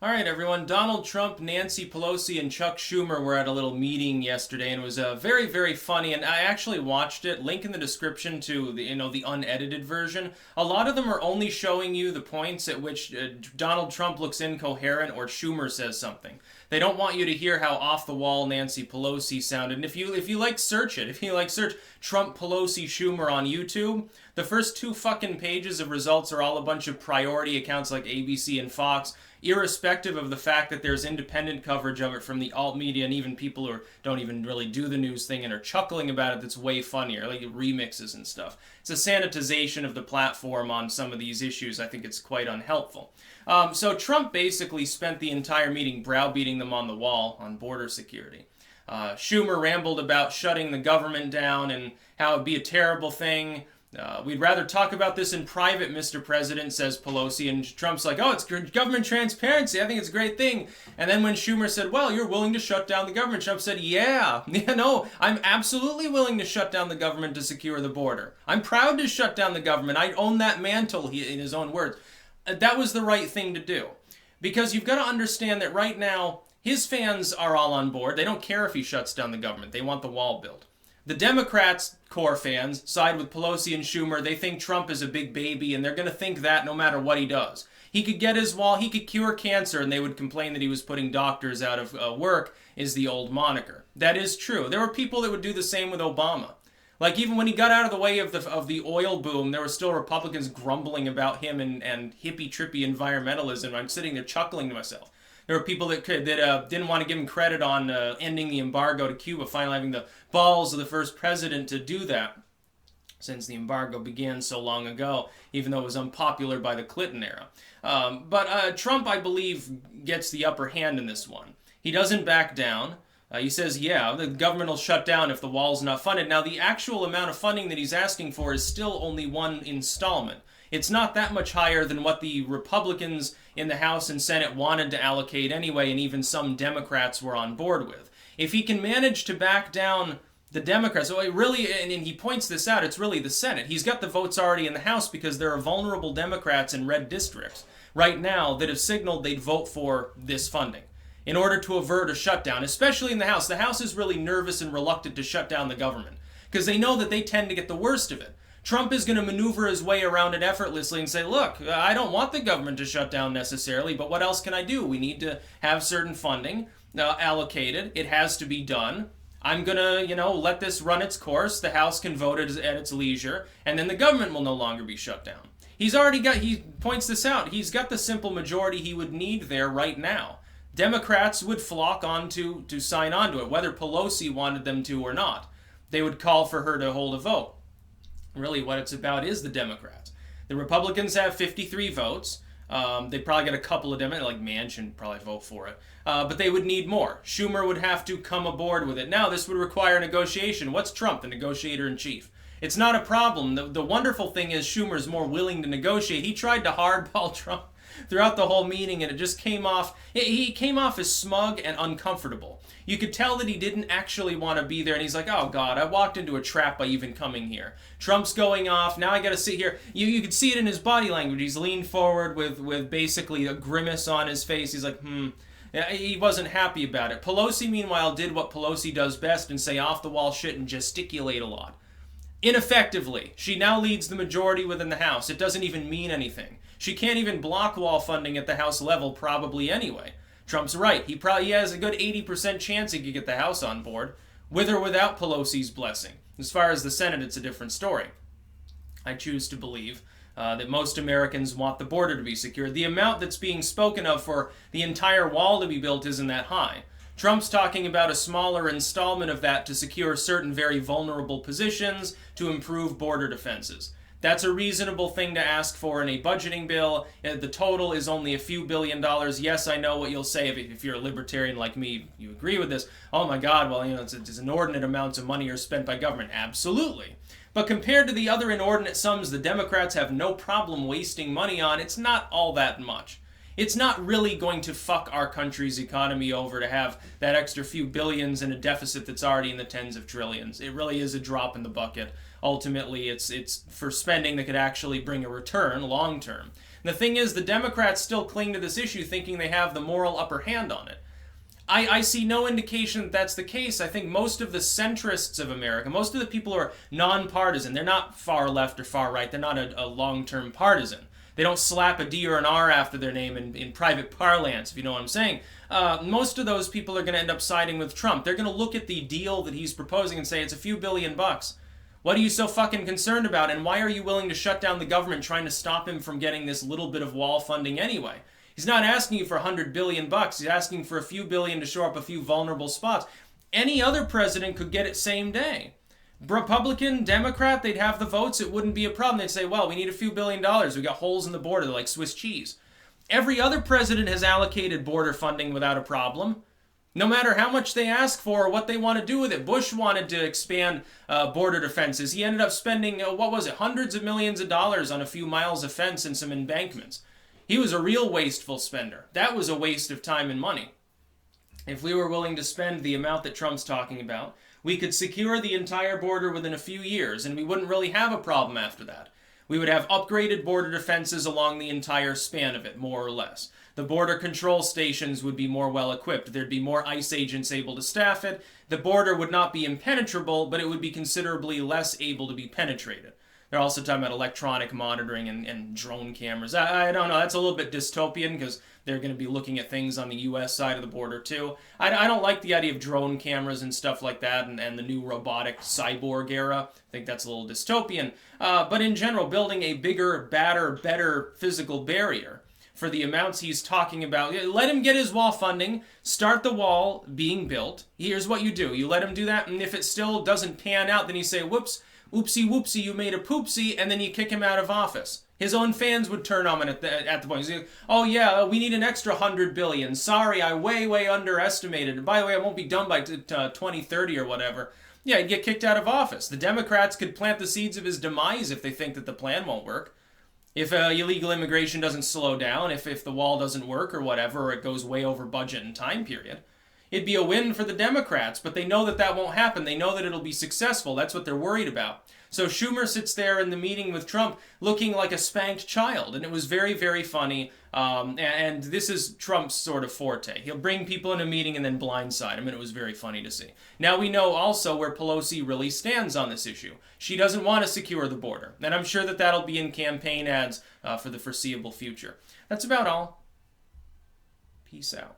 All right, everyone. Donald Trump, Nancy Pelosi, and Chuck Schumer were at a little meeting yesterday, and it was very, very funny. And I actually watched it. Link in the description to the unedited version. A lot of them are only showing you the points at which Donald Trump looks incoherent or Schumer says something. They don't want you to hear how off the wall Nancy Pelosi sounded. And if you like, search it. If you like, search Trump Pelosi Schumer on YouTube. The first two fucking pages of results are all a bunch of priority accounts like ABC and Fox, irrespective of the fact that there's independent coverage of it from the alt media and even people who don't even really do the news thing and are chuckling about it. That's way funnier, like remixes and stuff. It's a sanitization of the platform on some of these issues. I think it's quite unhelpful. So Trump basically spent the entire meeting browbeating them on the wall on border security. Schumer rambled about shutting the government down and how it'd be a terrible thing. We'd rather talk about this in private, Mr. President, says Pelosi. And Trump's like, oh, it's government transparency. I think it's a great thing. And then when Schumer said, well, you're willing to shut down the government, Trump said, yeah, no, I'm absolutely willing to shut down the government to secure the border. I'm proud to shut down the government. I own that mantle, in his own words. That was the right thing to do. Because you've got to understand that right now, his fans are all on board. They don't care if he shuts down the government. They want the wall built. The Democrats' core fans side with Pelosi and Schumer. They think Trump is a big baby, and they're going to think that no matter what he does. He could get his wall, he could cure cancer, and they would complain that he was putting doctors out of work, is the old moniker. That is true. There were people that would do the same with Obama. Like, even when he got out of the way of the oil boom, there were still Republicans grumbling about him and hippie-trippy environmentalism. I'm sitting there chuckling to myself. There were people that didn't want to give him credit on ending the embargo to Cuba, finally having the balls of the first president to do that, since the embargo began so long ago, even though it was unpopular by the Clinton era. But Trump, I believe, gets the upper hand in this one. He doesn't back down. He says, yeah, the government will shut down if the wall's not funded. Now, the actual amount of funding that he's asking for is still only one installment. It's not that much higher than what the Republicans in the House and Senate wanted to allocate anyway, and even some Democrats were on board with. If he can manage to back down the Democrats, so it really, and he points this out, it's really the Senate. He's got the votes already in the House because there are vulnerable Democrats in red districts right now that have signaled they'd vote for this funding in order to avert a shutdown, especially in the House. The House is really nervous and reluctant to shut down the government because they know that they tend to get the worst of it. Trump is going to maneuver his way around it effortlessly and say, look, I don't want the government to shut down necessarily, but what else can I do? We need to have certain funding allocated. It has to be done. I'm going to, let this run its course. The House can vote at its leisure, and then the government will no longer be shut down. He points this out, he's got the simple majority he would need there right now. Democrats would flock on to sign on to it, whether Pelosi wanted them to or not. They would call for her to hold a vote. Really, what it's about is the Democrats. The Republicans have 53 votes. They probably got a couple of Democrats, like Manchin probably vote for it. But they would need more. Schumer would have to come aboard with it. Now, this would require negotiation. What's Trump, the negotiator-in-chief? It's not a problem. The wonderful thing is Schumer's more willing to negotiate. He tried to hardball Trump throughout the whole meeting, and it just came off, he came off as smug and uncomfortable. You could tell that he didn't actually want to be there, and he's like, oh God, I walked into a trap by even coming here. Trump's going off, now I gotta sit here. You could see it in his body language. He's leaned forward with basically a grimace on his face. He's like, He wasn't happy about it. Pelosi, meanwhile, did what Pelosi does best and say off-the-wall shit and gesticulate a lot. Ineffectively. She now leads the majority within the House. It doesn't even mean anything. She can't even block wall funding at the House level, probably anyway. Trump's right. He has a good 80% chance he could get the House on board, with or without Pelosi's blessing. As far as the Senate, it's a different story. I choose to believe that most Americans want the border to be secure. The amount that's being spoken of for the entire wall to be built isn't that high. Trump's talking about a smaller installment of that to secure certain very vulnerable positions to improve border defenses. That's a reasonable thing to ask for in a budgeting bill. The total is only a few $billions. Yes, I know what you'll say if you're a libertarian like me, you agree with this. Oh my God, well, it's inordinate amounts of money are spent by government. Absolutely. But compared to the other inordinate sums the Democrats have no problem wasting money on, it's not all that much. It's not really going to fuck our country's economy over to have that extra few billions in a deficit that's already in the tens of trillions. It really is a drop in the bucket. Ultimately, it's for spending that could actually bring a return long term. And the thing is, the Democrats still cling to this issue thinking they have the moral upper hand on it. I see no indication that that's the case. I think most of the centrists of America, most of the people who are nonpartisan, they're not far left or far right, they're not a long-term partisan. They don't slap a D or an R after their name in private parlance, if you know what I'm saying. Most of those people are going to end up siding with Trump. They're going to look at the deal that he's proposing and say, it's a few $billion. What are you so fucking concerned about? And why are you willing to shut down the government trying to stop him from getting this little bit of wall funding anyway? He's not asking you for $100 billion. He's asking for a few billion to shore up a few vulnerable spots. Any other president could get it same day. Republican, Democrat, they'd have the votes. It wouldn't be a problem. They'd say, well, we need a few $billion. We got holes in the border. They're like Swiss cheese. Every other president has allocated border funding without a problem. No matter how much they ask for or what they want to do with it. Bush wanted to expand border defenses. He ended up spending, hundreds of millions of dollars on a few miles of fence and some embankments. He was a real wasteful spender. That was a waste of time and money. If we were willing to spend the amount that Trump's talking about, we could secure the entire border within a few years, and we wouldn't really have a problem after that. We would have upgraded border defenses along the entire span of it, more or less. The border control stations would be more well equipped. There'd be more ICE agents able to staff it. The border would not be impenetrable, but it would be considerably less able to be penetrated. They're also talking about electronic monitoring and drone cameras. I don't know. That's a little bit dystopian because they're going to be looking at things on the U.S. side of the border too. I don't like the idea of drone cameras and stuff like that and the new robotic cyborg era. I think that's a little dystopian. But in general, building a bigger, badder, better physical barrier for the amounts he's talking about. Let him get his wall funding. Start the wall being built. Here's what you do. You let him do that, and if it still doesn't pan out, then you say, whoops, oopsie whoopsie, you made a poopsie, and then you kick him out of office. His own fans would turn on him at the point. He's like, oh yeah, we need an extra $100 billion. Sorry, I way underestimated. And by the way, I won't be done by 2030 or whatever. Yeah, he'd get kicked out of office. The Democrats could plant the seeds of his demise if they think that the plan won't work. If illegal immigration doesn't slow down, if the wall doesn't work or whatever, or it goes way over budget and time period. It'd be a win for the Democrats, but they know that that won't happen. They know that it'll be successful. That's what they're worried about. So Schumer sits there in the meeting with Trump looking like a spanked child, and it was very, very funny. And this is Trump's sort of forte. He'll bring people in a meeting and then blindside them, and it was very funny to see. Now we know also where Pelosi really stands on this issue. She doesn't want to secure the border, and I'm sure that that'll be in campaign ads for the foreseeable future. That's about all. Peace out.